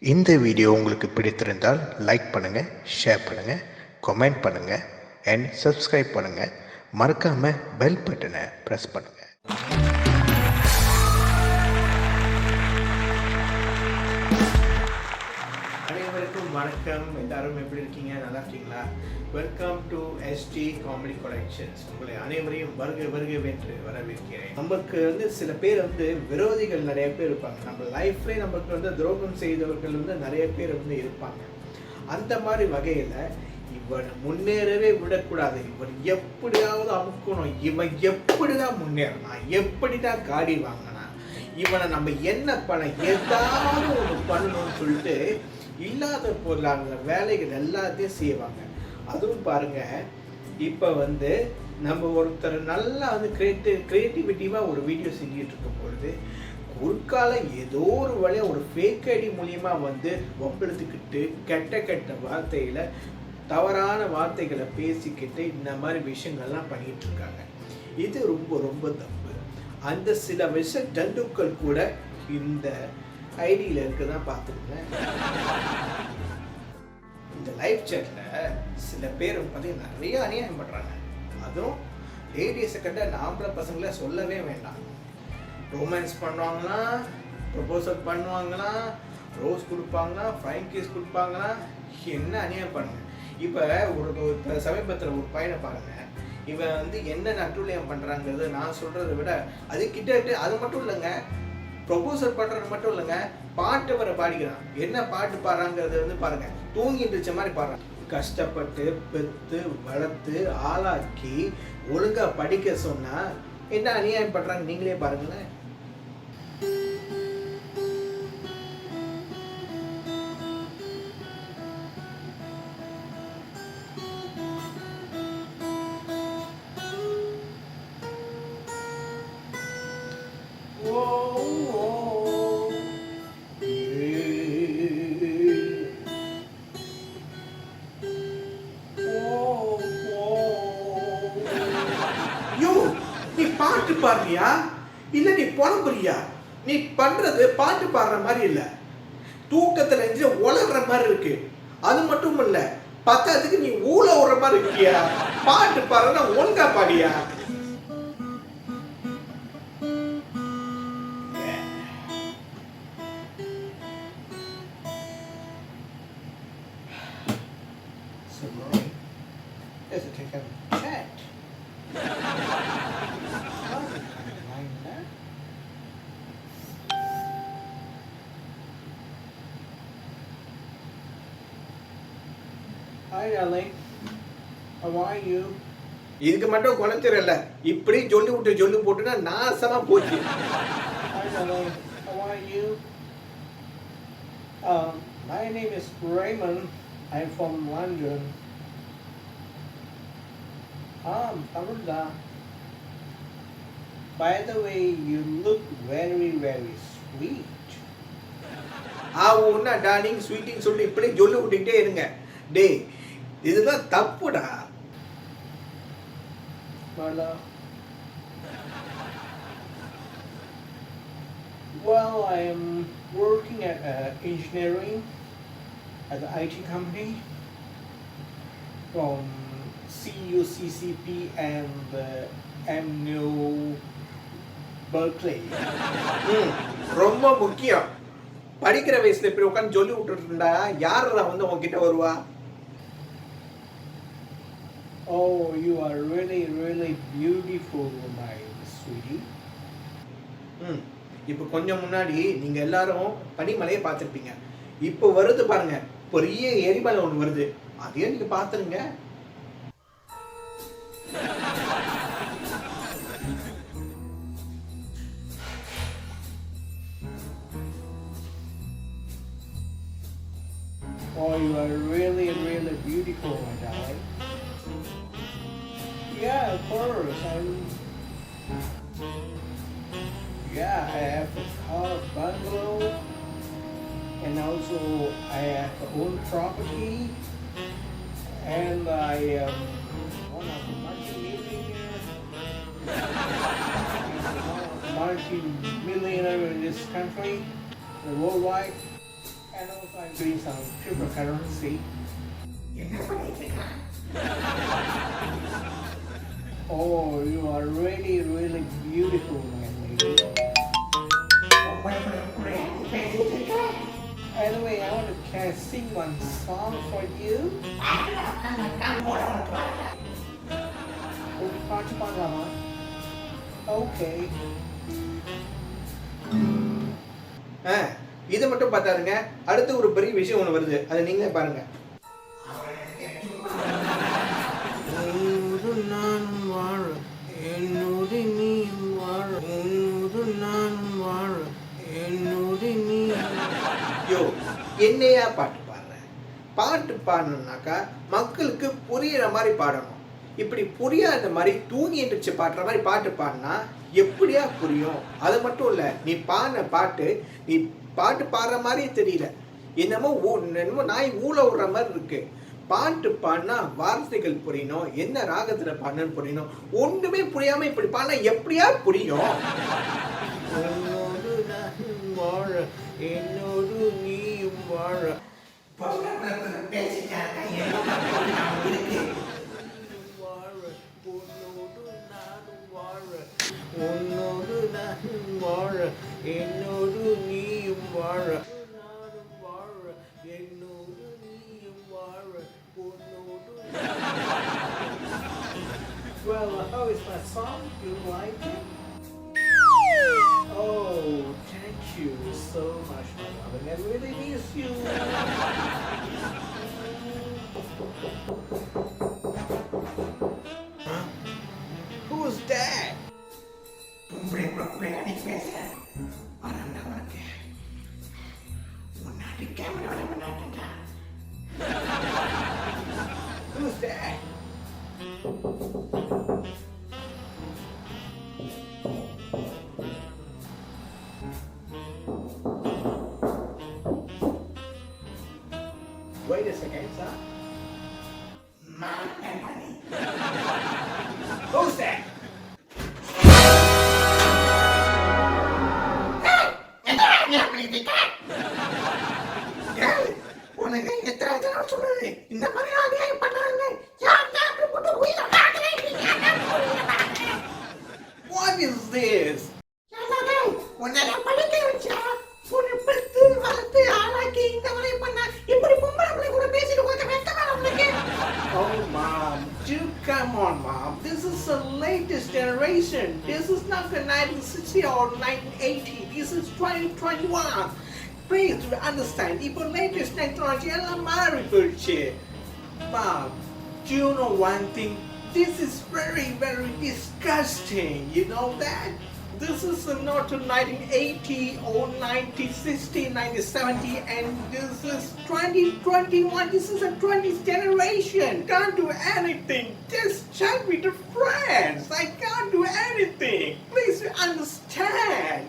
இந்த வீடியோ உங்களுக்கு பிடித்திருந்தால் லைக் பண்ணுங்கள், ஷேர் பண்ணுங்கள், கமெண்ட் பண்ணுங்கள் அண்ட் சப்ஸ்கிரைப் பண்ணுங்கள். மறக்காமல் பெல் பட்டனை ப்ரெஸ் பண்ணுங்கள். அனைவருக்கும் வணக்கம். எல்லாரும் எப்படி இருக்கீங்க? நல்லா இருக்கீங்களா? Welcome to SD comedy collections. உங்களை அனைவரையும் வருகவென்று வரவேற்கிறேன். நமக்கு சில பேர் விரோதிகள் நிறைய பேர் இருப்பாங்க. நம்ம லைஃப்லேயே நமக்கு துரோகம் செய்தவர்கள் நிறைய பேர் இருப்பாங்க. அந்த மாதிரி வகையில் இவனை முன்னேறவே விடக்கூடாது. இவன் எப்படியாவது அமுக்கணும். இவன் எப்படிதான் முன்னேறணும், எப்படிதான் காடி வாங்கினா, இவனை நம்ம என்ன பண்ண ஏதாவது ஒன்று பண்ணணும்னு சொல்லிட்டு இல்லாத பொருளான வேலைகள் எல்லாத்தையும் செய்வாங்க. அதுவும் பாருங்க, இப்போ நம்ம ஒருத்தர் நல்லா கிரியேட்டிவிட்டிவாக ஒரு வீடியோ செஞ்சுட்டு இருக்கும் பொழுது குறுக்கால ஏதோ ஒரு வழியாக ஒரு ஃபேக் ஐடி மூலியமாக வம்பெடுத்துக்கிட்டு கெட்ட வார்த்தையில் தவறான வார்த்தைகளை பேசிக்கிட்டு இந்த மாதிரி விஷயங்கள்லாம் பண்ணிட்டு இருக்காங்க. இது ரொம்ப ரொம்ப தப்பு. அந்த சில ஜந்துக்கள் கூட இந்த ஐடியில் இருக்குதான் பார்த்துருங்க. இந்த லைவ் சேட்டில் சில பேர் நிறைய அநியாயம் பண்ணுறாங்க. அதுவும் லேடிஸை கட்ட ஆம்பளை பசங்களை சொல்லவே வேண்டாம். ரொமான்ஸ் பண்ணுவாங்களா, ப்ரொபோசல் பண்ணுவாங்களா, ரோஸ் கொடுப்பாங்களா, ஃபைன் கேஸ் கொடுப்பாங்களா, என்ன அநியாயம் பண்ணுங்க. இப்போ ஒரு சமீபத்தில் ஒரு பையனை பாருங்க. இவன் என்ன நட்டுலியம் பண்ணுறாங்கிறது நான் சொல்கிறத விட அது கிட்ட அது மட்டும் இல்லைங்க, ப்ரொபோசல் பண்ணுறது மட்டும் இல்லைங்க, பாட்டு வர பாடிக்கிறான். என்ன பாட்டு பாடுறாங்கிறது பாருங்க, தூங்கிட்டு இருச்ச மாதிரி பாடுறான். கஷ்டப்பட்டு பெற்று வளர்த்து ஆளாக்கி ஒழுங்கா படிக்க சொன்னா என்ன அநியாயம் பண்றாங்க நீங்களே பாருங்களேன். நீ பாட்டு பாடுறியா இல்ல நீ புலம்புறியா? நீ பண்றது பாட்டு பாடுற மாதிரி இல்ல, தூக்கத்துல உலர்ற மாதிரி இருக்கு. அது மட்டும் இல்ல, பத்தாதுக்கு நீ ஊழ விடுற மாதிரி இருக்கியா? பாட்டு பாடுறா ஒழுங்கா பாடியா? Hi darling, how are you? இதுக்கு மட்டும் குறைச்சிடல, இப்படி சொல்லி போட்டுனா நாசமா போச்சு. Hi darling, how are you? My name is Raymond. I'm from London. Tamilda. By the way, you look very very sweet. உன்ன டார்லிங் ஸ்வீட்டிங் சொல்லி இப்படி சொல்லி விட்டுக்கிட்டே இருங்க. டேய், இதுதான் தப்புடா. Well, I am working at engineering at the IT company from CUCCP and MNU Berkeley. ரொம்ப முக்கியம். படிக்கிற வயசுல இப்படி உட்காந்து சொல்லி விட்டுருந்தா யாரா உங்ககிட்ட வருவா? Oh, you are really really beautiful my sweetie. இப்போ கொஞ்சம் முன்னாடி நீங்க எல்லாரும் பனிமலையை பார்த்துருப்பீங்க. இப்போ வருது பாருங்க, பெரிய எரிமலை ஒன்று வருது. அதையும் நீங்க பார்த்துருங்க. Oh, you are really really beautiful my darling. Yeah, of course. I have a car, bungalow, and also I have my own property, and I am one of the multi-millionaires. multi-millionaire in this country, worldwide. and also I'm doing some cryptocurrency. Oh, you are really, really beautiful, my lady. Anyway, I want to sing one song for you. ஒரு பாட்டு பாடலாமா? Okay. இதை மட்டும் பார்த்தாருங்க. அடுத்து ஒரு பெரிய விஷயம் ஒன்று வருது, அதை நீங்களே பாருங்க. நானும் வாழ என்னோடு நீயும் வாழ உன்னோடு நானும் வாழ என்னோடு நீ. யோ, என்னையா பாட்டு பாடுறேன்? பாட்டு பாடணும்னாக்கா மக்களுக்கு புரியுற மாதிரி பாடணும். இப்படி புரியாத மாதிரி தூங்கி எந்திரிச்சு பாடுற மாதிரி பாட்டு பாடினா எப்படியா புரியும்? அது மட்டும் இல்லை, நீ பாடின பாட்டு நீ பாட்டு பாடுற மாதிரியே தெரியல. என்னமோ நாய் ஊழ விடுற மாதிரி இருக்கு. பாட்டு பாடினா வார்த்தைகள் புரியணும், என்ன ராகத்துல பாடணும்னு புரியணும். ஒன்றுமே புரியாம இப்படி பாடினா எப்படியா புரியும்? வாழ என்னோடு நீயும் வாழ உன்னோடு நானும் வாழ என்னோடு நீயும் வாழ நானும் வாழ என்னோடு நீயும் வாழ உன்னோடு. Well, how is my song? You like it? Oh, thank you so much, my love. I really miss you. Huh? Who's that? Who's that? Wait a second, sir. Mark Anthony. Who's that? What is this? Oh, Mom, do come on, Mom. This is the latest generation. This is not the 1960 or 1980. This is 2021. Please understand. Even latest technology எல்லாம் மாறி போயிடுச்சு. Mom, do you know one thing? This is very, very disgusting. You know that? This is not a 1980 or 1960, 1970, and this is 2021. This is a 20th generation. Can't do anything. Just chat with your friends. I can't do anything. Please understand.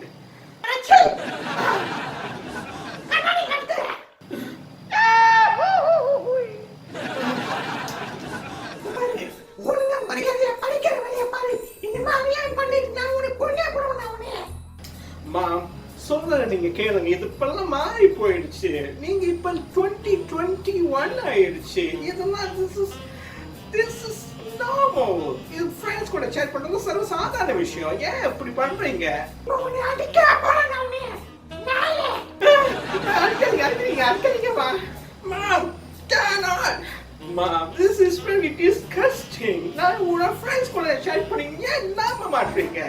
மாம், சொல்றத நீங்க கேளுங்க. இது இப்பெல்லாம் மாறி போயிடுச்சு. நீங்க இப்ப 2021 ஆயிடுச்சு. இதெல்லாம் this is normal. இது ஃப்ரெண்ட்ஸ் கூட சேட் பண்றது சர்வ சாதாரண விஷயம். ஏன் இப்படி பண்றீங்க? அடிக்கடிங்க வா. Mom, turn on. Mom, this is very disgusting. நான் உங்க ஃப்ரெண்ட்ஸ் கூட சேட் பண்ணீங்க, ஏன் நம்ப மாட்டீங்க?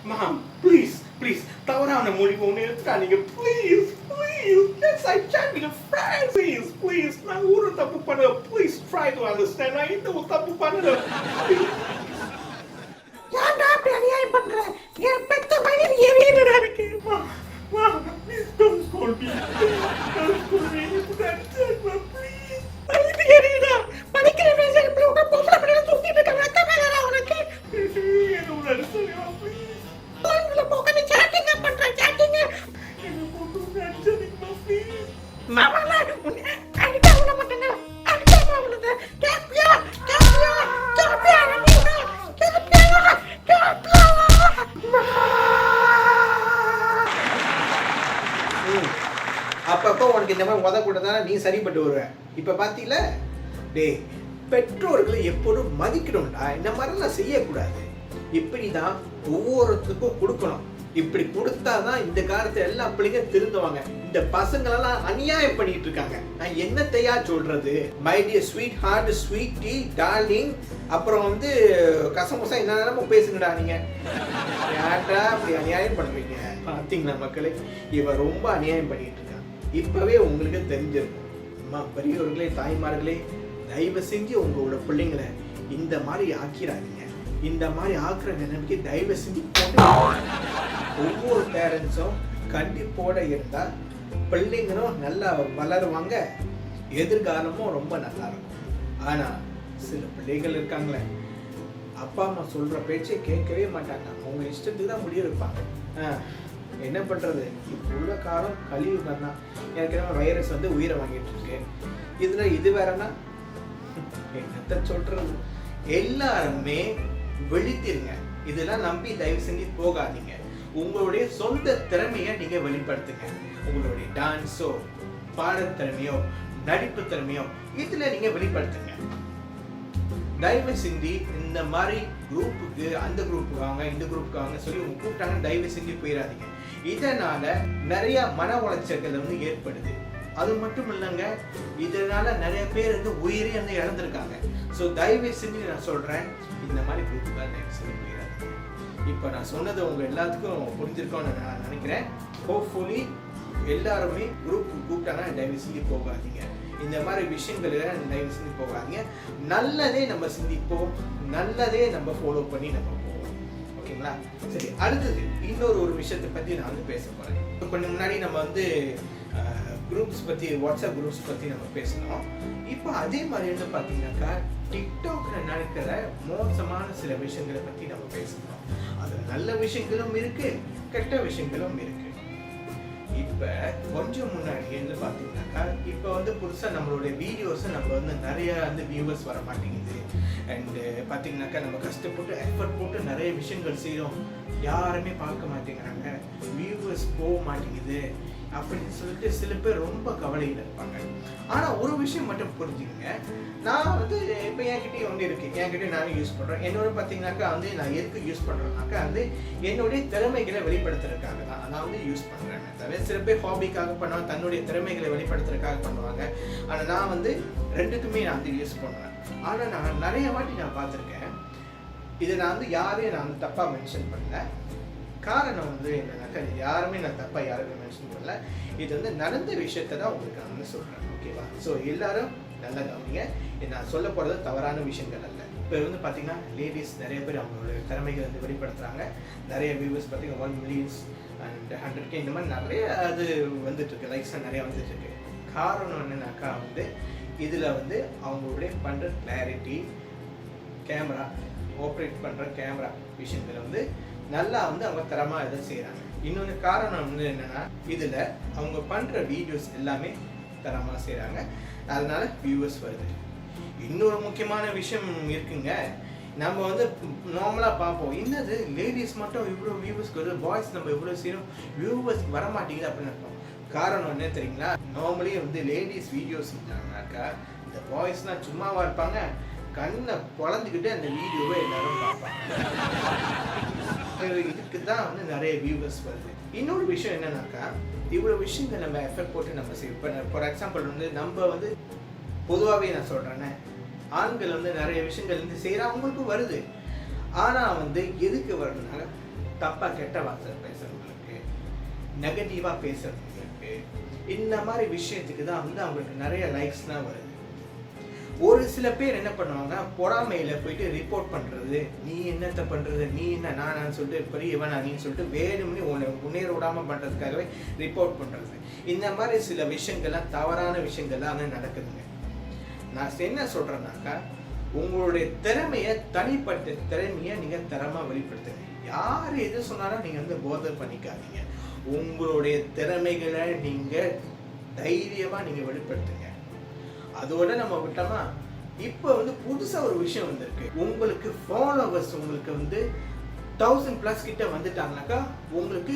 Mom, please, தவறான முடிவு ஒன்று எடுத்துக்காதீங்க. Please, let's chat with your friends. Please, நான் ஒரு தப்பு பண்ணல. Please try to understand. நான் இந்த ஒரு தப்பு பண்ணல. ஏன்டா அப்படி அநியாயம் பண்ற? என் பெத்த மகன் ஏறிடா இருக்கு. Mom, please don't scold me. Don't scold me. Please. இது ஏறிடா. படிக்கிற வயசுல இப்படி உங்க பொம்பளை பிள்ளைய தூக்கிட்டு இருக்க வெக்க வேணா உனக்கு? என்ன அடிச்சறியா please. போன்ல போக நீ chatting பண்ற chatting. என்ன போட்டு அடிச்சறியா please. மாமா உன்னை அடிக்க விட மாட்டேன். உதக்கூடாதானே நீ சரிப்பட்டு வருவ. இப்போ பார்த்தீங்களா டேய், பெற்றோர்களை எப்போதும் மதிக்கணும்டா. இந்த மாதிரிலாம் செய்யக்கூடாது. இப்படி தான் ஒவ்வொருத்துக்கும் கொடுக்கணும். இப்படி கொடுத்தாதான் இந்த காலத்தை எல்லா பிள்ளைங்க திருந்துவாங்க. இந்த பசங்களெல்லாம் அநியாயம் பண்ணிட்டு இருக்காங்க. நான் என்னத்தையா சொல்றது? My dear sweetheart, sweetie, darling, அப்புறம் வந்து கசமுசா என்னென்னமோ பேசுங்கடா. நீங்க ஏன்டா அப்படி அநியாயம் பண்ணுவீங்க? பார்த்தீங்களா மக்களே, இவன் ரொம்ப அநியாயம் பண்ணிட்டு இருக்கான். இப்பவே உங்களுக்கு தெரிஞ்சிருக்கும். அம்மா, பெரியவர்களே, தாய்மார்களே, தயவு செஞ்சு உங்களோட பிள்ளைங்களை இந்த மாதிரி ஆக்கிறாதீங்க. இந்த மாதிரி ஆக்குற நிலைமைக்கு தயவு செஞ்சு ஒவ்வொரு பேரண்ட்ஸும் கண்டிப்போட இருந்தால் பிள்ளைங்களும் நல்லா வளருவாங்க, எதிர்காலமும் ரொம்ப நல்லா இருக்கும். ஆனால் சில பிள்ளைகள் இருக்காங்களே, அப்பா அம்மா சொல்கிற பேச்சை கேட்கவே மாட்டாங்க. அவங்க இஷ்டத்துக்கு தான் முடிவெடுப்பாங்க. என்ன பண்ணுறது? இப்போ உள்ள காலம் கலியுகம் தான். எனக்கு என்ன வைரஸ் வந்து உயிரை வாங்கிட்டு இருக்கு. இதில் இது வேறனா என்னத்த சொல்கிறது? எல்லாருமே வெளித்திருங்க. இதெல்லாம் நம்பி தயவு செஞ்சு போகாதீங்க. உங்களுடைய சொந்த திறமையை நீங்க வெளிப்படுத்துங்க. உங்களுடைய டான்ஸோ, பாடத் திறமையோ, நடிப்பு திறமையோ இதுல நீங்க வெளிப்படுத்துங்க. தயவு செஞ்சு இந்த மாதிரி குரூப்புக்கு, அந்த குரூப்புக்கு வாங்க, இந்த குரூப்புக்கு வாங்க சொல்லி உங்க கூப்பிட்டாங்க தயவு செஞ்சு போயிடாதீங்க. இதனால நிறைய மன உளைச்சல்கள் வந்து ஏற்படுது. அது மட்டும் இல்லைங்க, இதனால நிறைய பேர் வந்து உயிரே வந்து இழந்திருக்காங்க. ஸோ தயவு செஞ்சு நான் சொல்றேன், இந்த மாதிரி குரூப்புக்கு தயவு செஞ்சு போயிடாதீங்க. இப்போ நான் சொன்னது உங்க எல்லாத்துக்கும் புரிஞ்சிருக்கோன்னு நான் நினைக்கிறேன். ஹோப்ஃபுல்லி எல்லாருமே குரூப்புக்கு கூப்பிட்டாங்கன்னா தயவு செஞ்சு போகாதீங்க. இந்த மாதிரி விஷயங்களை தயவு செஞ்சு போகாதீங்க. நல்லதே நம்ம சிந்திப்போம், நல்லதே நம்ம ஃபாலோ பண்ணி நம்ம போவோம். ஓகேங்களா? சரி, அடுத்தது இன்னொரு விஷயத்தை பற்றி நான் வந்து பேச போகிறேன். கொஞ்சம் முன்னாடி நம்ம வந்து குரூப்ஸ் பற்றி, வாட்ஸ்அப் குரூப்ஸ் பற்றி நம்ம பேசணும். இப்போ அதே மாதிரி வந்து பார்த்தீங்கன்னாக்கா டிக்டாக்ல நடக்கிற மோசமான சில விஷயங்களை பற்றி நம்ம பேசணும். அதில் நல்ல விஷயங்களும் இருக்கு, கெட்ட விஷயங்களும் இருக்கு. இப்போ கொஞ்சம் முன்னாடி வந்து பார்த்தீங்கன்னாக்கா இப்போ வந்து புதுசாக நம்மளுடைய வீடியோஸை நம்ம வந்து நிறைய வந்து வியூவர்ஸ் வர மாட்டேங்குது. அண்டு பார்த்தீங்கன்னாக்கா நம்ம கஷ்டப்பட்டு எஃபர்ட் போட்டு நிறைய விஷயங்கள் செய்கிறோம், யாருமே பார்க்க மாட்டேங்கிறாங்க, வியூவர்ஸ் போக மாட்டேங்குது அப்படின்னு சொல்லிட்டு சில பேர் ரொம்ப கவலையில் இருப்பாங்க. ஆனால் ஒரு விஷயம் மட்டும் புரிஞ்சுக்கங்க, நான் வந்து இப்போ என்கிட்டயும் வந்து இருக்கு, என்கிட்டயும் நானும் யூஸ் பண்ணுறேன். என்னோட பார்த்தீங்கன்னாக்கா வந்து நான் எதுக்கு யூஸ் பண்ணுறேன்னாக்கா வந்து என்னுடைய திறமைகளை வெளிப்படுத்துறதுக்காக தான் நான் வந்து யூஸ் பண்ணுறேன். தவிர சில பேர் ஹாபிக்காக பண்ணுவாங்க, தன்னுடைய திறமைகளை வெளிப்படுத்துறதுக்காக பண்ணுவாங்க. ஆனால் நான் வந்து ரெண்டுக்குமே நான் வந்து யூஸ் பண்ணுவேன். ஆனால் நான் நிறைய வாட்டி நான் பார்த்துருக்கேன், இதை நான் வந்து யாரையும் நான் வந்து தப்பாக மென்ஷன் பண்ணல. காரணம் வந்து என்னன்னாக்கா யாருமே நான் தப்பாக யாருமே மென்ஷன் பண்ணல. இது வந்து நடந்த விஷயத்தை தான் உங்களுக்கு நான் வந்து சொல்கிறேன். ஓகேவா? ஸோ எல்லாரும் நல்லா கவனிங்க. நான் சொல்ல போகிறது தவறான விஷயங்கள் அல்ல. இப்போ வந்து பார்த்தீங்கன்னா லேடிஸ் நிறைய பேர் அவங்களோட திறமைகளை வந்து வெளிப்படுத்துகிறாங்க. நிறைய வியூவர்ஸ் பார்த்தீங்கன்னா 1 million and 100K இந்த மாதிரி நிறைய அது வந்துட்டுருக்கு, லைக்ஸ்லாம் நிறையா வந்துட்டுருக்கு. காரணம் என்னன்னாக்கா வந்து இதில் வந்து அவங்களுடைய பண்ணுற கிளாரிட்டி, கேமரா ஆப்ரேட் பண்ணுற கேமரா விஷயங்களை வந்து நல்லா வந்து அவங்க தரமாக இதை செய்கிறாங்க. இன்னொன்று காரணம் வந்து என்னென்னா இதில் அவங்க பண்ணுற வீடியோஸ் எல்லாமே தரமாக செய்கிறாங்க, அதனால வியூவர்ஸ் வருது. இன்னொரு முக்கியமான விஷயம் இருக்குங்க, நம்ம வந்து நார்மலாக பார்ப்போம், என்னது லேடிஸ் மட்டும் இவ்வளோ வியூவர்ஸ்க்கு வருது, பாய்ஸ் நம்ம இவ்வளோ செய்யணும், வியூவர்ஸ் வரமாட்டேங்குது அப்படின்னு அர்த்தம். காரணம் என்ன தெரியுங்களா? நார்மலி வந்து லேடிஸ் வீடியோஸ் செஞ்சாங்கனாக்கா இந்த பாய்ஸ்லாம் சும்மாவாக இருப்பாங்க, கண்ணை பொழந்துக்கிட்டு அந்த வீடியோவை எல்லாரும் பார்ப்பாங்க. இதுக்கு தான் வந்து நிறைய வியூவர்ஸ் வருது. இன்னொரு விஷயம் என்னன்னாக்கா, இவ்வளோ விஷயங்கள் நம்ம எஃபெக்ட் போட்டு நம்ம செய்வோம். இப்போ ஃபார் எக்ஸாம்பிள் வந்து நம்ம வந்து பொதுவாகவே நான் சொல்கிறேன்னே, ஆண்கள் வந்து நிறைய விஷயங்கள் வந்து செய்கிறாங்க, அவங்களுக்கும் வருது. ஆனால் வந்து எதுக்கு வருதுனால தப்பாக கெட்ட வார்த்தை பேசுகிறவங்களுக்கு, நெகட்டிவாக பேசுகிறவங்களுக்கு, இந்த மாதிரி விஷயத்துக்கு தான் வந்து அவங்களுக்கு நிறைய லைக்ஸ்லாம் வருது. ஒரு சில பேர் என்ன பண்ணுவாங்க, பொறாமையில் போயிட்டு ரிப்போர்ட் பண்ணுறது, நீ என்னத்தை பண்ணுறது, நீ என்ன நானான்னு சொல்லிட்டு பெரியவனா நீன்னு சொல்லிட்டு வேணும்னு உன்னை முன்னேற விடாமல் பண்ணுறதுக்காகவே ரிப்போர்ட் பண்ணுறது. இந்த மாதிரி சில விஷயங்கள்லாம் தவறான விஷயங்கள்லாம் வந்து நடக்குதுங்க. நான் என்ன சொல்கிறேன்னாக்கா, உங்களுடைய திறமையை, தனிப்பட்ட திறமையை நீங்கள் தரமாக வெளிப்படுத்துங்க. யார் எது சொன்னாலும் நீங்கள் வந்து போதை பண்ணிக்காதீங்க. உங்களுடைய திறமைகளை நீங்கள் தைரியமாக நீங்கள் வெளிப்படுத்துங்க. அதோட நம்ம விட்டோமா, இப்போ வந்து புதுசாக ஒரு விஷயம் வந்திருக்கு. உங்களுக்கு ஃபாலோவர்ஸ் உங்களுக்கு வந்து 1000+ கிட்ட வந்துட்டாங்கனாக்கா உங்களுக்கு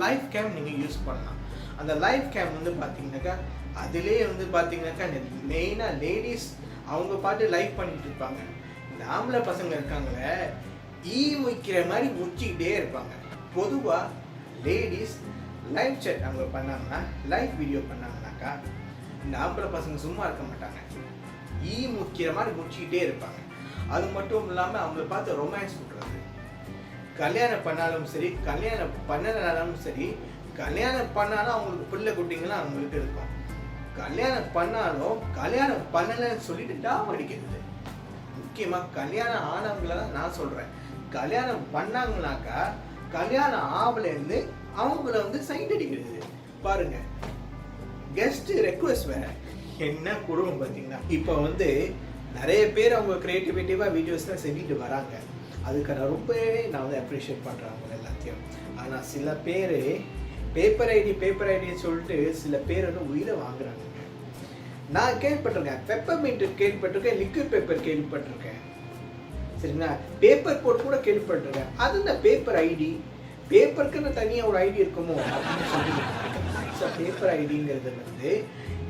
லைவ் கேம் நீங்கள் யூஸ் பண்ணலாம். அந்த லைவ் கேம் வந்து பார்த்தீங்கன்னாக்கா அதுலேயே வந்து பார்த்தீங்கன்னாக்கா மெயினாக லேடிஸ் அவங்க பாட்டு லைக் பண்ணிட்டு இருப்பாங்க. இந்த ஆம்பளை பசங்க இருக்காங்களே முய்க்கிற மாதிரி முச்சிக்கிட்டே இருப்பாங்க. பொதுவாக லேடிஸ் லைவ் சேட் அவங்க பண்ணாங்கன்னா, லைவ் வீடியோ பண்ணாங்கன்னாக்கா இந்த ஆம்பளை பசங்க சும்மா இருக்க மாட்டாங்க, முக்கிற மாதிரி முடிச்சுக்கிட்டே இருப்பாங்க. அது மட்டும் இல்லாமல் அவங்கள பார்த்து ரொமான்ஸ் பண்ணுறது, கல்யாணம் பண்ணாலும் சரி கல்யாணம் பண்ணனாலும் சரி, கல்யாணம் பண்ணாலும் அவங்களுக்கு பிள்ளை குட்டிங்களாம் அவங்களுக்கு இருக்கும், கல்யாணம் பண்ணாலும் கல்யாணம் பண்ணலைன்னு சொல்லிட்டு டாம் அடிக்கிறது. முக்கியமாக கல்யாணம் ஆனவங்கள தான் நான் சொல்கிறேன். கல்யாணம் பண்ணாங்கனாக்கா கல்யாணம் ஆவலேருந்து அவங்கள வந்து சைட் அடிக்கிறது. பாருங்க, கெஸ்ட் ரெக்வஸ்ட் வேற என்ன குடும்பம் பார்த்தீங்கன்னா. இப்போ வந்து நிறைய பேர் அவங்க கிரியேட்டிவிட்டிவாக வீடியோஸ்லாம் செஞ்சுட்டு வராங்க. அதுக்கு நான் ரொம்பவே நான் வந்து அப்ரிஷியேட் பண்ணுறேன் அவங்க எல்லாத்தையும். ஆனால் சில பேர் பேப்பர் ஐடின்னு சொல்லிட்டு சில பேர் வந்து உயிரை வாங்குறாங்க. நான் கேள்விப்பட்டிருக்கேன், பெப்பர்மின்ட் கேள்விப்பட்டிருக்கேன், லிக்விட் பேப்பர் கேள்விப்பட்டிருக்கேன், சரிங்களா, பேப்பர் போட்டு கூட கேள்விப்பட்டிருக்கேன். அது இந்த பேப்பர் ஐடி, பேப்பருக்குன்னு தனியாக ஒரு ஐடி இருக்குமோ அப்படின்னு சொல்லிட்டு பேப்பர் ஐடிங்கிறது வந்து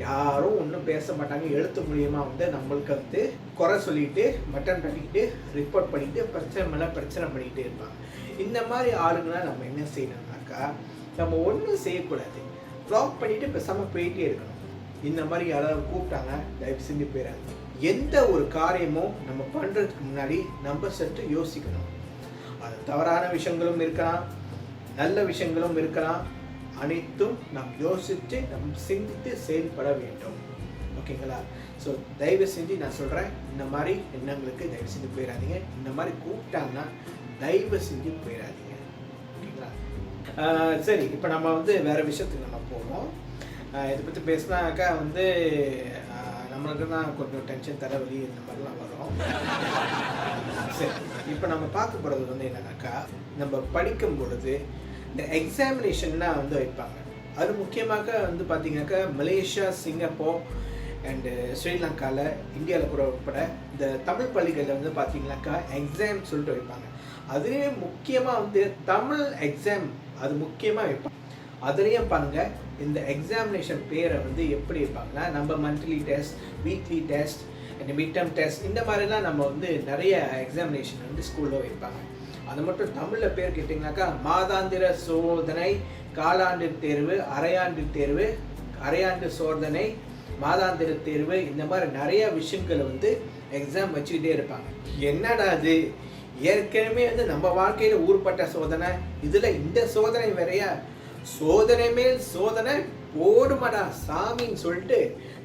யாரும் ஒன்றும் பேச மாட்டாங்க. எழுத்து மூலியமாக வந்து நம்மளுக்கு வந்து குறை சொல்லிட்டு பட்டன் பண்ணிக்கிட்டு ரிப்போர்ட் பண்ணிட்டு பிரச்சனை மேலே பிரச்சனை பண்ணிக்கிட்டே இருப்பாங்க. இந்த மாதிரி ஆளுங்களாம் நம்ம என்ன செய்யணும்னாக்கா, நம்ம ஒன்றும் செய்யக்கூடாது, ப்ளாக் பண்ணிட்டு பேசாமல் போயிட்டே இருக்கணும். இந்த மாதிரி யாராவது கூப்பிட்டாங்க தயவு செஞ்சு போயிடாது. எந்த ஒரு காரியமும் நம்ம பண்ணுறதுக்கு முன்னாடி நம்ம சற்று யோசிக்கணும். அது தவறான விஷயங்களும் இருக்கலாம், நல்ல விஷயங்களும் இருக்கலாம். அனைத்தும் நாம் யோசித்து நம் சிந்தித்து செயல்பட வேண்டும். ஓகேங்களா? ஸோ தயவு செஞ்சு நான் சொல்கிறேன், இந்த மாதிரி எண்ணங்களுக்கு தயவு செஞ்சு போயிடாதீங்க. இந்த மாதிரி கூப்பிட்டாங்கன்னா தயவு செஞ்சு போயிடாதீங்க. ஓகேங்களா? சரி, இப்போ நம்ம வந்து வேறு விஷயத்துக்கு நம்ம போவோம். இதை பற்றி பேசினாக்கா வந்து நம்மளுக்கு தான் கொஞ்சம் டென்ஷன், தலைவலி இந்த மாதிரிலாம் வரும். சரி, இப்போ நம்ம பார்க்க போகிறது வந்து என்னன்னாக்கா, நம்ம படிக்கும் பொழுது இந்த எக்ஸாமினேஷன்லாம் வந்து வைப்பாங்க. அது முக்கியமாக வந்து பார்த்திங்கனாக்கா மலேசியா, சிங்கப்பூர் அண்டு ஸ்ரீலங்காவில், இந்தியாவில் கூட உட்பட இந்த தமிழ் பள்ளிகளில் வந்து பார்த்திங்கனாக்கா எக்ஸாம் சொல்லிட்டு வைப்பாங்க. அதுவே முக்கியமாக வந்து தமிழ் எக்ஸாம் அது முக்கியமாக வைப்பாங்க. அதுலேயும் பாருங்கள், இந்த எக்ஸாமினேஷன் பேரை வந்து எப்படி வைப்பாங்கன்னா, நம்ம monthly test, weekly test and mid term test இந்த மாதிரிலாம் நம்ம வந்து நிறைய எக்ஸாமினேஷன் வந்து ஸ்கூலில் வைப்பாங்க. அது மட்டும் தமிழில் பேர் கேட்டிங்கனாக்கா மாதாந்திர சோதனை, காலாண்டு தேர்வு, அரையாண்டு தேர்வு, அரையாண்டு சோதனை, மாதாந்திர தேர்வு, இந்த மாதிரி நிறைய விஷயங்களை வந்து எக்ஸாம் வச்சுக்கிட்டே இருப்பாங்க. என்னடா அது, ஏற்கனவே வந்து நம்ம வாழ்க்கையில் ஊர்பட்ட சோதனை, இதில் இந்த சோதனை வேறையா, சோதனை மேல் சோதனை போடுமாடா சாமின்னு சொல்லிட்டு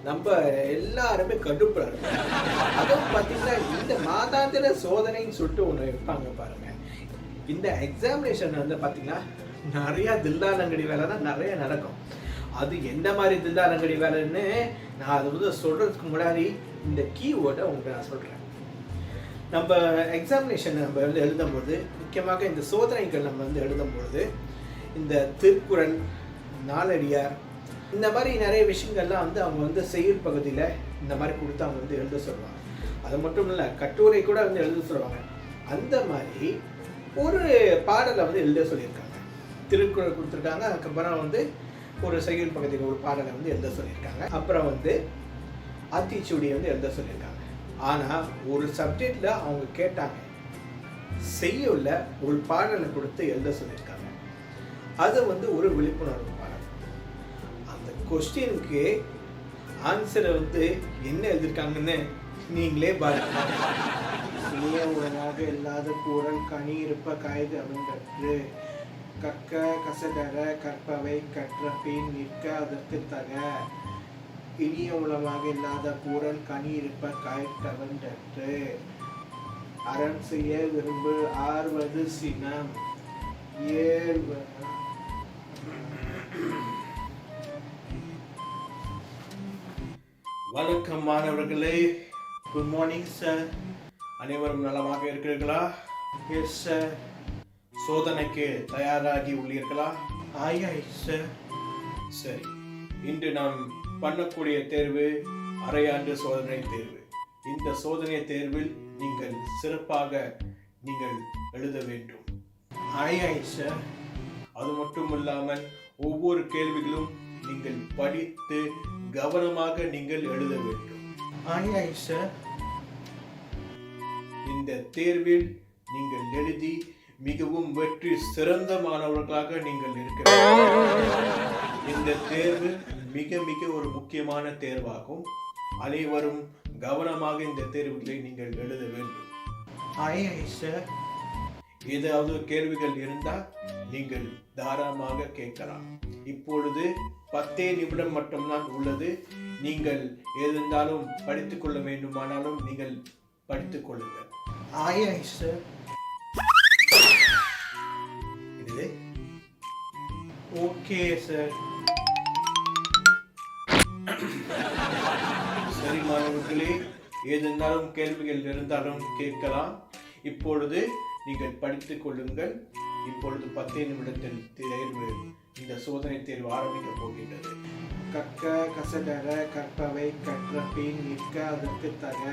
நம்ம எல்லாருமே கடுப்புல இருக்கோம். அதுவும் பார்த்தீங்கன்னா இந்த மாதாந்திர சோதனைன்னு சொல்லிட்டு ஒன்று வைப்பாங்க பாருங்க. இந்த எக்ஸாமினேஷன் வந்து பார்த்தீங்கன்னா நிறையா தில்லாலங்கடி வேலை தான் நிறைய நடக்கும். அது எந்த மாதிரி தில்லாலங்கடி வேலைன்னு நான் அது வந்து சொல்கிறதுக்கு முன்னாடி இந்த கீவேர்டை உங்களுக்கு நான் சொல்கிறேன். நம்ம எக்ஸாமினேஷன் நம்ம வந்து எழுதும்போது, முக்கியமாக இந்த சோதனைகள் நம்ம வந்து எழுதும்பொழுது, இந்த திருக்குறள், நாலடியார், இந்த மாதிரி நிறைய விஷயங்கள்லாம் வந்து அவங்க வந்து செயல் பகுதியில் இந்த மாதிரி கொடுத்து அவங்க வந்து எழுத சொல்லுவாங்க. அது மட்டும் இல்லை, கட்டுரை கூட வந்து எழுத சொல்லுவாங்க. அந்த மாதிரி ஒரு பாடலை வந்து எழுத சொல்லியிருக்காங்க. திருக்குறள் கொடுத்துருக்காங்க, அதுக்கப்புறம் வந்து ஒரு செயல் பகுதியில் ஒரு பாடலை வந்து எழுத சொல்லியிருக்காங்க, அப்புறம் வந்து ஆத்திச்சூடியை வந்து எழுத சொல்லியிருக்காங்க. ஆனால் ஒரு சப்ஜெக்டில் அவங்க கேட்டாங்க, செய்யுள்ள ஒரு பாடலை கொடுத்து எழுத சொல்லியிருக்காங்க. அது வந்து ஒரு விழிப்புணர்வு பாடம். அந்த கொஸ்டினுக்கு ஆன்சரை வந்து என்ன எழுதியிருக்காங்கன்னு நீங்களே பாருங்க. இனிய உணவாக இல்லாத கூறல் கனி இருப்ப காய்து அப்படின்றது, கற்க கசடர கற்பவை கற்ற பின் நிற்க அதற்கு தக. இனிய உணவாக இல்லாத கூறல் கனி இருப்ப காய்கவன்று, அரண் செய்ய விரும்பு ஆர்வது சினம் ஏழ்வ. வணக்கம் மாணவர்களே, குட் மார்னிங் சார். அனைவரும் நலமாக இருக்கிறீர்களா? Yes sir. சோதனைக்கு தயாராகி உள்ளீர்களா? ஆய் சார். சரி, இன்று நாம் பண்ணக்கூடிய தேர்வு அரையாண்டு சோதனை தேர்வு. இந்த சோதனை தேர்வில் நீங்கள் சிறப்பாக நீங்கள் எழுத வேண்டும். ஆய் சார். அது மட்டும் இல்லாமல் ஒவ்வொரு கேள்விகளும் நீங்கள் படித்து கவனமாக நீங்கள் எழுத வேண்டும். சார், இந்த தேர்வில் நீங்கள் எழுதி மிகவும் வெற்றி சிறந்த மாணவர்களாக நீங்கள் இருக்க வேண்டும். இந்த தேர்வு மிக மிக ஒரு முக்கியமான தேர்வாகும். அனைவரும் கவனமாக இந்த தேர்வுகளை நீங்கள் எழுத வேண்டும். சார், ஏதாவது கேள்விகள் இருந்தால் நீங்கள் தாராளமாக கேட்கலாம். இப்பொழுது 10 நிமிடம் மட்டும்தான் உள்ளது. நீங்கள் ஏதென்றாலும் படித்துக் கொள்ள வேண்டுமானாலும் நீங்கள் படித்துக் கொள்ளுங்கள். சார், இது ஓகே சார். சரி மாணவர்களே, ஏதென்றாலும் கேள்விகள் இருந்தாலும் கேட்கலாம். இப்பொழுது நீங்கள் படித்துக் கொள்ளுங்கள். இப்பொழுது 10 நிமிடத்தில் தேர்வு, இந்த சோதனை தேர்வு ஆரம்பிக்க போகின்றது. கற்க கசடர கற்பவை கற்றபின் நிற்க அதற்கு தக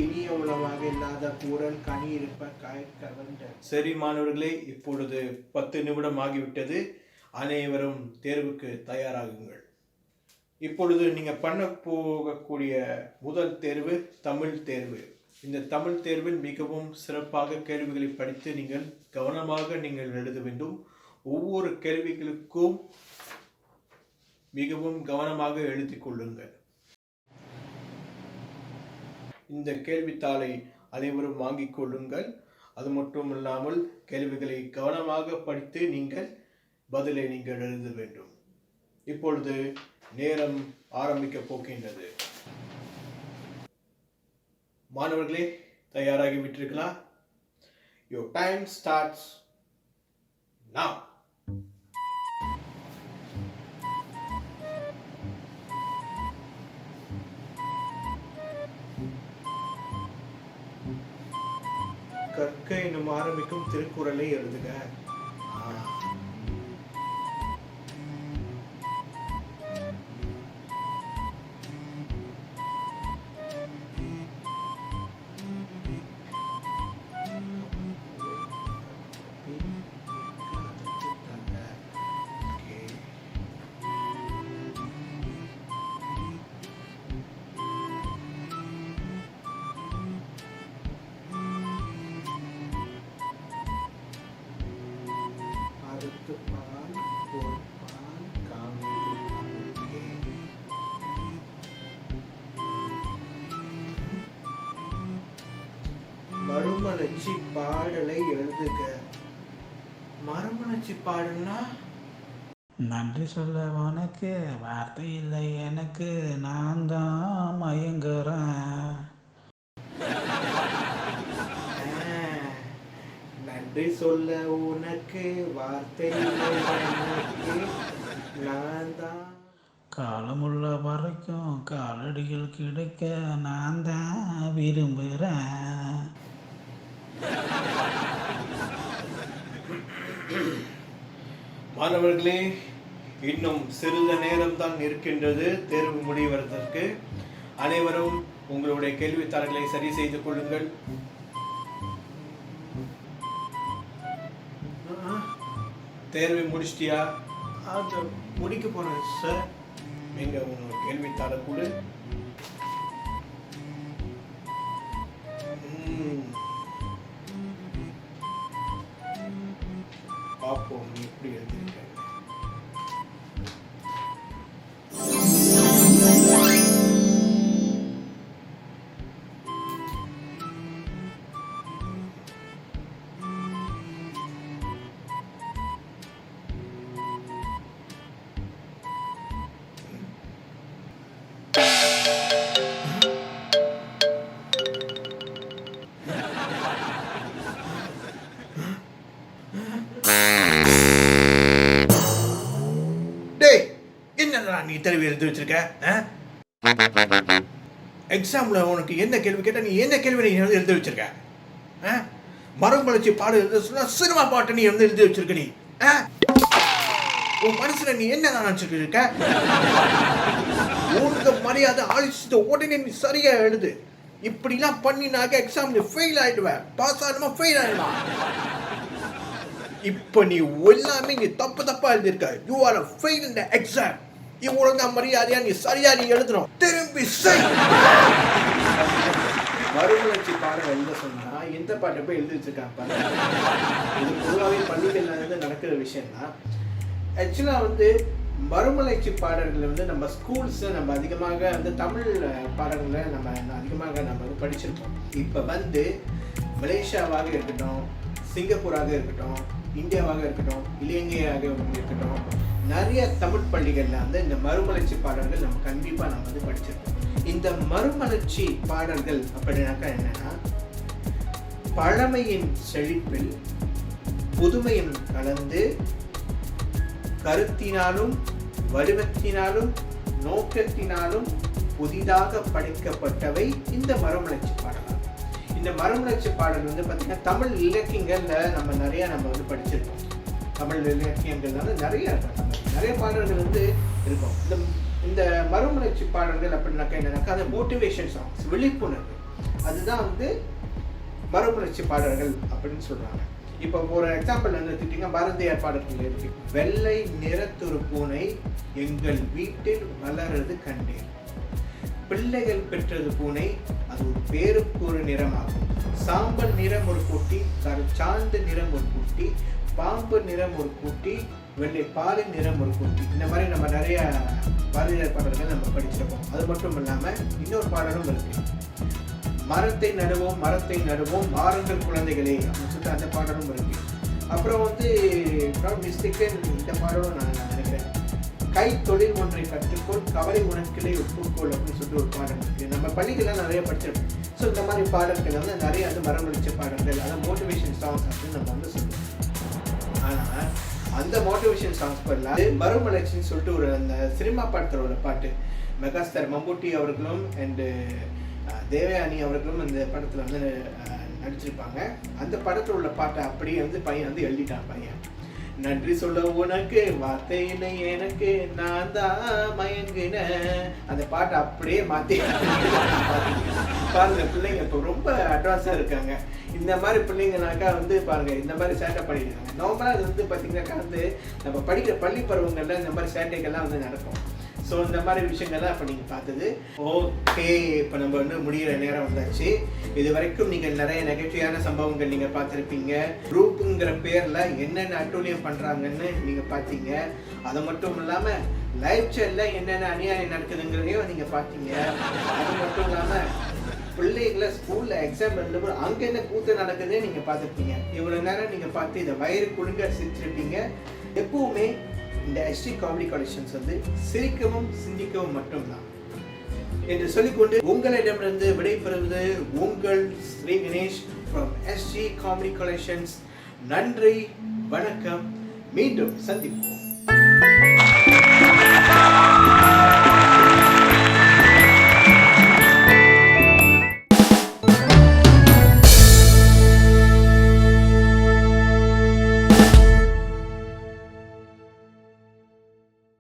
இனிய உளவாக இல்லாத கூறல் கனி இருப்ப காய்கவன்ற. சரி மாணவர்களே, இப்பொழுது 10 நிமிடம் ஆகிவிட்டது. அனைவரும் தேர்வுக்கு தயாராகுங்கள். இப்பொழுது நீங்க பண்ண போகக்கூடிய முதல் தேர்வு தமிழ் தேர்வு. இந்த தமிழ் தேர்வில் மிகவும் சிறப்பாக கேள்விகளை படித்து நீங்கள் கவனமாக நீங்கள் எழுத வேண்டும். ஒவ்வொரு கேள்விகளுக்கும் மிகவும் கவனமாக எழுதிக் கொள்ளுங்கள். இந்த கேள்வித்தாளை அனைவரும் வாங்கிக் கொள்ளுங்கள். அது மட்டும் இல்லாமல் கேள்விகளை கவனமாக படித்து நீங்கள் பதிலை நீங்கள் எழுத வேண்டும். இப்பொழுது நேரம் ஆரம்பிக்க போகின்றது. மாணவர்களே, தயாராகி விட்டீர்களா? Your time starts now. கற்க எனும் ஆரம்பிக்கும் திருக்குறளை எழுதுக. மறுமலர்ச்சி பாடலை எழுதுக. மறுமலர்ச்சி பாடல்னா? நன்றி சொல்ல உனக்கு வார்த்தை இல்லை எனக்கு, நான் தான் மயங்குறேன். நன்றி சொல்ல உனக்கு வார்த்தை இல்லை எனக்கு, நான் தான். காலமுள்ள வரைக்கும் காலடிகள் கிடைக்க நான் தான் விரும்புகிறேன். மாணவர்களே, இன்னும் சிறிது நேரம் தான் இருக்கின்றது தேர்வு முடிவதற்கு. அனைவரும் உங்களுடைய கேள்வித்தாள்களை சரி செய்து கொள்ளுங்கள். தேர்வை முடிச்சிட்டியா? அது முடிக்க போறேன் சார். எங்க உங்களோட கேள்வித்தாளை கொடு. பார்ப்போம் நீ எப்படி எழுதியிருக்க. நீ தேர்வு எழுதி வச்சிருக்க? எக்ஸாம்ல உனக்கு என்ன கேள்வி கேட்டா நீ என்ன கேள்வி நீ எழுதி வச்சிருக்க? மறுமலர்ச்சி பாடு எழுத சொன்னா சினிமா பாட்டு நீ எழுதி வச்சிருக்க. நீ உன் மனசுல நீ என்ன நினைச்சிட்டு இருக்க? உனக்கு மரியாதை ஆலிச்சிட்டு உடனே நீ சரியா எழுது. இப்படிலாம் பண்ணினாக்க எக்ஸாம்ல ஃபெயில் ஆயிடுவேன். பாஸ் ஆகணுமா ஃபெயில் ஆயிடுமா? இப்ப நீ எல்லாமே நீ தப்பா எழுதியிருக்க. You are a fail in the exam. ஒழுங்கா மரியாதையா நீ சரியா நீ எழுதணும், திரும்பி செய். மறுமலர்ச்சி பாடம் எழுத சொன்னா எந்த பாட்டை போய் எழுதி வச்சிருக்காங்க. இது பொதுவாகவே பள்ளிகள்ல இருந்து நடக்கிற விஷயம் தான். ஆக்சுவலா மறுமலர்ச்சி பாடல்கள் நம்ம ஸ்கூல்ஸ் நம்ம அதிகமாக தமிழ் பாடல்களை நம்ம அதிகமாக நம்ம படிச்சிருப்போம். இப்போ மலேசியாவாக இருக்கட்டும், சிங்கப்பூராக இருக்கட்டும், இந்தியாவாக இருக்கட்டும், இலங்கையாக இருக்கட்டும், நிறைய தமிழ் பள்ளிகளில் இந்த மறுமலர்ச்சி பாடல்கள் நம்ம கண்டிப்பாக நம்ம படிச்சிருக்கோம். இந்த மறுமலர்ச்சி பாடல்கள் அப்படின்னாக்கா என்னன்னா, பழமையின் செழிப்பில் புதுமையும் கலந்து கருத்தினாலும் வடிவத்தினாலும் நோக்கத்தினாலும் புதிதாக படைக்கப்பட்டவை இந்த மறுமலர்ச்சி பாடல்கள். இந்த மறுமலர்ச்சி பாடல் பார்த்தீங்கன்னா தமிழ் இலக்கியங்களில் நம்ம நிறைய படிச்சிருக்கோம். தமிழ் இலக்கியங்கள்னால நிறைய பாடல்கள் இருக்கும். இந்த மறுமலர்ச்சி பாடல்கள் அப்படின்னாக்கா என்னன்னாக்கா அது மோட்டிவேஷன் சாங்ஸ், விழிப்புணர்வு, அதுதான் மறுமலர்ச்சி பாடல்கள் அப்படின்னு சொல்றாங்க. இப்போ ஒரு எக்ஸாம்பிள் எடுத்துக்கிட்டீங்க, பாரதியார் பாடல்கள் இருக்கு. வெள்ளை நிறத்தொரு பூனை எங்கள் வீட்டில் வளர்றது கண்டேன், பிள்ளைகள் பெற்றது பூனை அது ஒரு பேருக்கு ஒரு நிறமாகும், சாம்பல் நிறம் ஒரு குட்டி, சாந்து நிறம் ஒரு குட்டி, பாம்பு நிறம் ஒரு குட்டி, வெள்ளை பாலின் நிறம் ஒரு குட்டி. இந்த மாதிரி நம்ம நிறைய பாரதியார் பாடல்கள் நம்ம படிச்சிருக்கோம். அது மட்டும் இல்லாமல் இன்னொரு பாடலும் இருக்கு, மரத்தை நடுவோம் மரத்தை நடுவோம் மாறுங்கள் குழந்தைகளே அப்படின்னு சொல்லிட்டு அந்த பாடலும் இருக்கு. அப்புறம் மிஸ்டேக்கன் இந்த பாடலும் நான் நினைக்கிறேன், கை தொழில் ஒன்றை கற்றுக்கொள் கவலை உனக்கிளை ஒப்புக்கொள் அப்படின்னு சொல்லிட்டு ஒரு பாடல் இருக்கு. நம்ம பள்ளிகள்லாம் நிறைய படிச்சிருக்கோம். ஸோ இந்த மாதிரி பாடல்கள் நிறைய மறுமலர்ச்சி பாடல்கள், அதாவது மோட்டிவேஷன் சாங்ஸ் அப்படின்னு நம்ம சொல்லுவோம். ஆனால் அந்த மோட்டிவேஷன் சாங்ஸ் பதிலாக மறுமலர்ச்சின்னு சொல்லிட்டு ஒரு அந்த சினிமா பாடத்தோட பாட்டு, மெகாஸ்டார் மம்பூட்டி அவர்களும் அண்டு தேவயானி அவர்களும் இந்த படத்தில் நடிச்சிருப்பாங்க. அந்த படத்தில் உள்ள பாட்டை அப்படியே பையன் எழுதிட்டான். பையன் நன்றி சொல்ல உனக்கு வார்த்தை இல்லை எனக்கு நான் தான் மயங்கின, அந்த பாட்டை அப்படியே மாற்றி பாருங்க. பிள்ளைங்க இப்போ ரொம்ப அட்வான்ஸாக இருக்காங்க. இந்த மாதிரி பிள்ளைங்கனாக்கா பாருங்க இந்த மாதிரி சேட்டை பண்ணிடுறாங்க. நார்மலாக அது பார்த்தீங்கன்னாக்கா நம்ம படிக்கிற பள்ளி பருவங்களில் இந்த மாதிரி சேட்டைகள்லாம் நடக்கும். ஸோ இந்த மாதிரி விஷயங்கள்லாம் இப்போ நீங்கள் பார்த்தது. ஓகே, இப்போ நம்ம முடிகிற நேரம் வந்தாச்சு. இது வரைக்கும் நீங்கள் நிறைய நெகட்டிவான சம்பவங்கள் நீங்கள் பார்த்துருப்பீங்க. குரூப்புங்கிற பேரில் என்னென்ன அட்டூழியம் பண்ணுறாங்கன்னு நீங்கள் பார்த்தீங்க. அது மட்டும் இல்லாமல் லைஃப் ஸ்டைலில் என்னென்ன அநியாயம் நடக்குதுங்கிறதையும் நீங்கள் பார்த்தீங்க. அது மட்டும் இல்லாமல் பிள்ளைகளை ஸ்கூலில் எக்ஸாம் எழுதும்போது அங்கே என்ன கூத்து நடக்குதுன்னு நீங்கள் பார்த்துருப்பீங்க. இவ்வளோ நேரம் நீங்கள் பார்த்து இதை வயிறு குழுங்க சிரிச்சிருப்பீங்க. எப்பவுமே இந்த எஸ்டி காமெடி கலெக்ஷன்ஸ் சிரிக்கவும் சிந்திக்கவும் மட்டும்தான் என்று சொல்லிக்கொண்டு உங்களிடமிருந்து விடைபெறுவது உங்கள் Sri Ganesh from SG comedy collections. நன்றி, வணக்கம், மீண்டும் சந்திப்போம்.